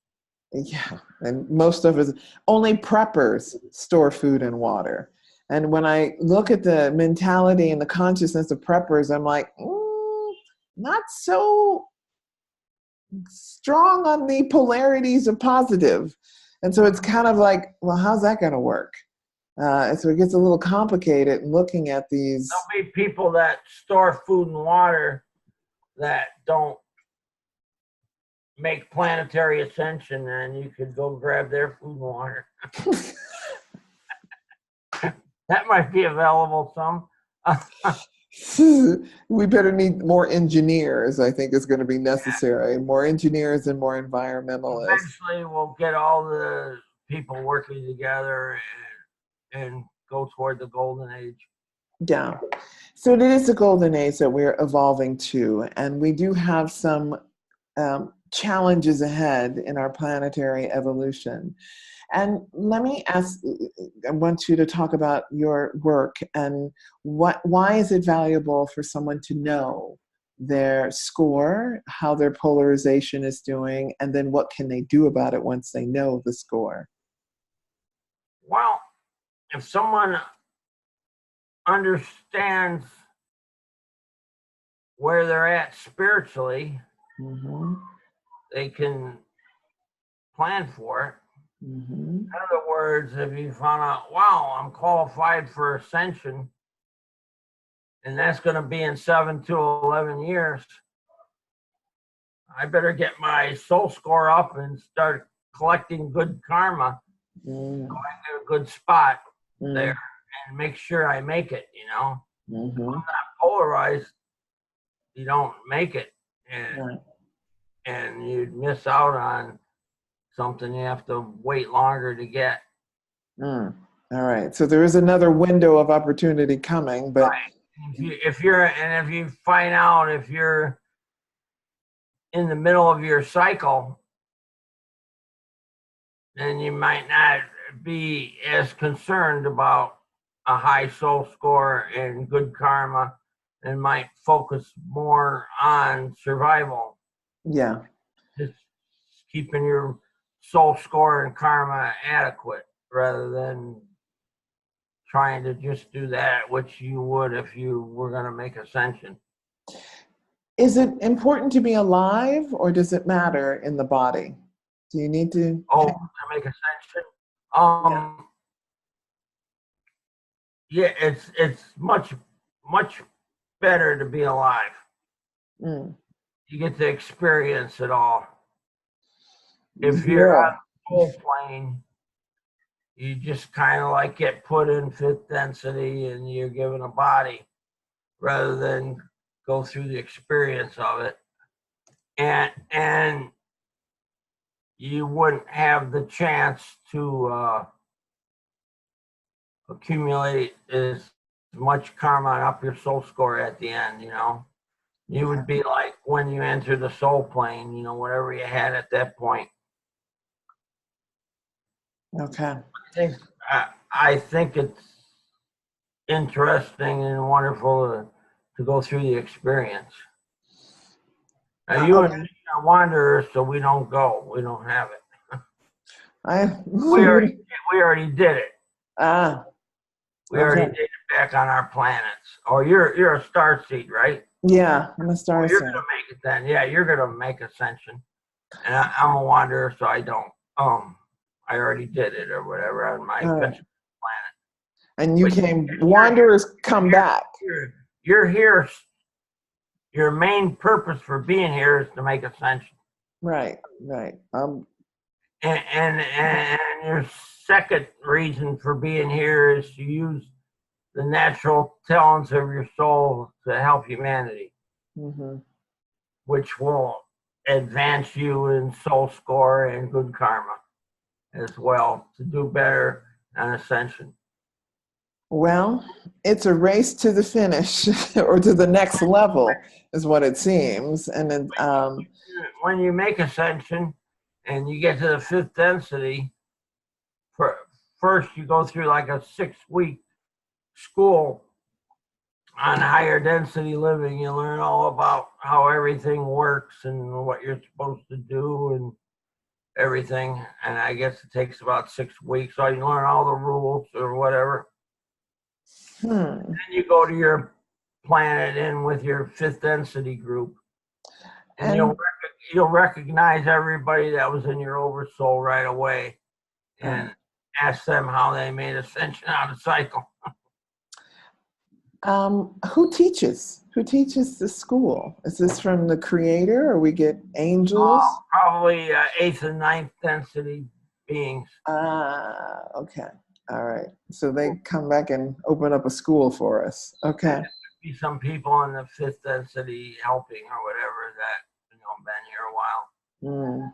Yeah, and most of us, only preppers store food and water. And when I look at the mentality and the consciousness of preppers, I'm like, not so strong on the polarities of positive. And so it's kind of like, well, how's that going to work? So it gets a little complicated looking at these. There'll be people that store food and water that don't make planetary ascension, and you could go grab their food and water. That might be available some. We better need more engineers, I think is going to be necessary. Yeah. More engineers and more environmentalists. Eventually we'll get all the people working together and go toward the golden age. Yeah. So it is the golden age that we're evolving to, and we do have some challenges ahead in our planetary evolution. And let me ask, I want you to talk about your work and why is it valuable for someone to know their score, how their polarization is doing, and then what can they do about it once they know the score? Well, if someone understands where they're at spiritually, they can plan for it. In other words, if you found out, wow, I'm qualified for ascension, and that's going to be in 7 to 11 years, I better get my soul score up and start collecting good karma, so I get a good spot there and make sure I make it, you know. If I'm not polarized, you don't make it, and you'd miss out on something you have to wait longer to get. All right. So there is another window of opportunity coming, but right. If you find out if you're in the middle of your cycle, then you might not be as concerned about a high soul score and good karma, and might focus more on survival. Yeah. Just keeping your soul score and karma adequate rather than trying to just do that, which you would if you were going to make ascension. Is it important to be alive, or does it matter in the body? Do you need to? To make ascension? Yeah, it's much better to be alive. You get to experience it all. If you're on the soul plane, you just kind of like get put in fifth density and you're given a body rather than go through the experience of it. And you wouldn't have the chance to accumulate as much karma up your soul score at the end, you know. You would be like when you enter the soul plane, you know, whatever you had at that point. Okay. I think it's interesting and wonderful to go through the experience. Now, you and me are wanderers, so we don't go. We don't have it. We already did it. We already did it back on our planets. Oh, you're a star seed, right? Yeah, I'm a star seed. You're gonna make it then. Yeah, you're gonna make ascension. And I'm a wanderer, so I don't. I already did it or whatever on my planet. And you wanderers come back. You're here. Your main purpose for being here is to make ascension. Right. And your second reason for being here is to use the natural talents of your soul to help humanity, which will advance you in soul score and good karma as well, to do better on ascension. Well, it's a race to the finish or to the next level is what it seems. And then, when you make ascension and you get to the fifth density, first you go through like a 6-week school on higher density living. You learn all about how everything works and what you're supposed to do and everything. And I guess it takes about 6 weeks. So you learn all the rules or whatever. Then you go to your planet in with your fifth density group, and you'll recognize everybody that was in your oversoul right away, and ask them how they made ascension out of cycle. Who teaches? Who teaches the school? Is this from the creator, or we get angels? Probably 8th and 9th density beings. Okay. All right. So they come back and open up a school for us. Okay. Be some people in the fifth density helping or whatever that been here a while.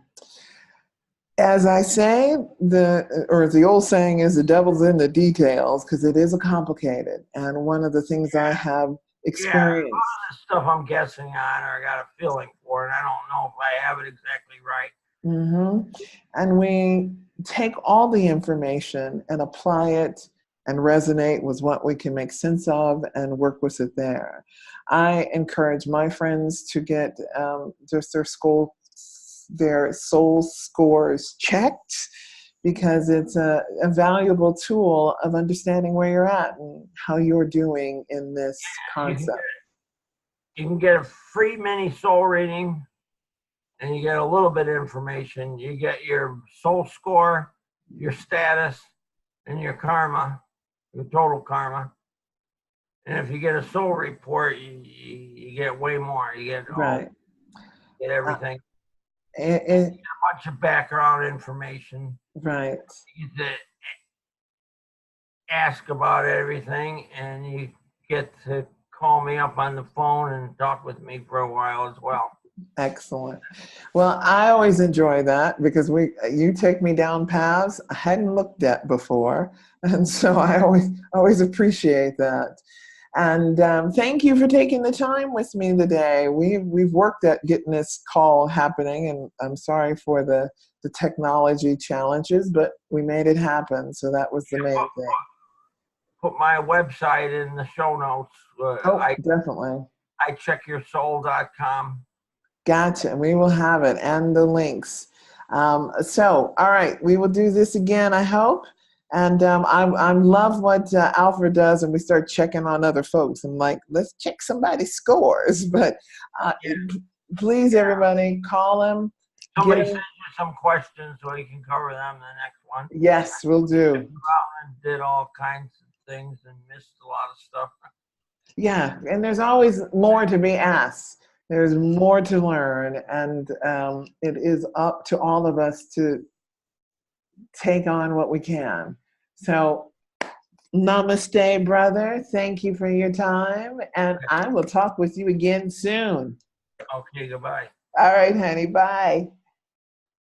As I say, the old saying is the devil's in the details, because it is complicated. And one of the things I have experienced. A lot of this stuff I'm guessing on or I got a feeling for, and I don't know if I have it exactly right. And we take all the information and apply it and resonate with what we can make sense of and work with it there. I encourage my friends to get their soul scores checked because it's a valuable tool of understanding where you're at and how you're doing in this You can, concept. you can get a free mini soul reading, and you get a little bit of information. You get your soul score, your status, and your karma, your total karma. And if you get a soul report, you get way more. You get Right. get everything. It, You get a bunch of background information. right. You get to ask about everything, and you get to call me up on the phone and talk with me for a while as well. Excellent. Well, I always enjoy that because you take me down paths I hadn't looked at before, and so I always appreciate that. And thank you for taking the time with me today. We've worked at getting this call happening, and I'm sorry for the technology challenges, but we made it happen. So that was the main thing. Put my website in the show notes. Definitely. icheckyoursoul.com. Gotcha. We will have it and the links. So, all right, we will do this again, I hope. And I love what Alfred does, and we start checking on other folks. I'm like, let's check somebody's scores. But please, everybody, call him. Somebody send you some questions so we can cover them in the next one. Yes, we'll do. Did all kinds of things and missed a lot of stuff. Yeah, and there's always more to be asked. There's more to learn, and it is up to all of us to take on what we can. So, namaste, brother. Thank you for your time, and I will talk with you again soon. Okay, goodbye. All right, honey. Bye.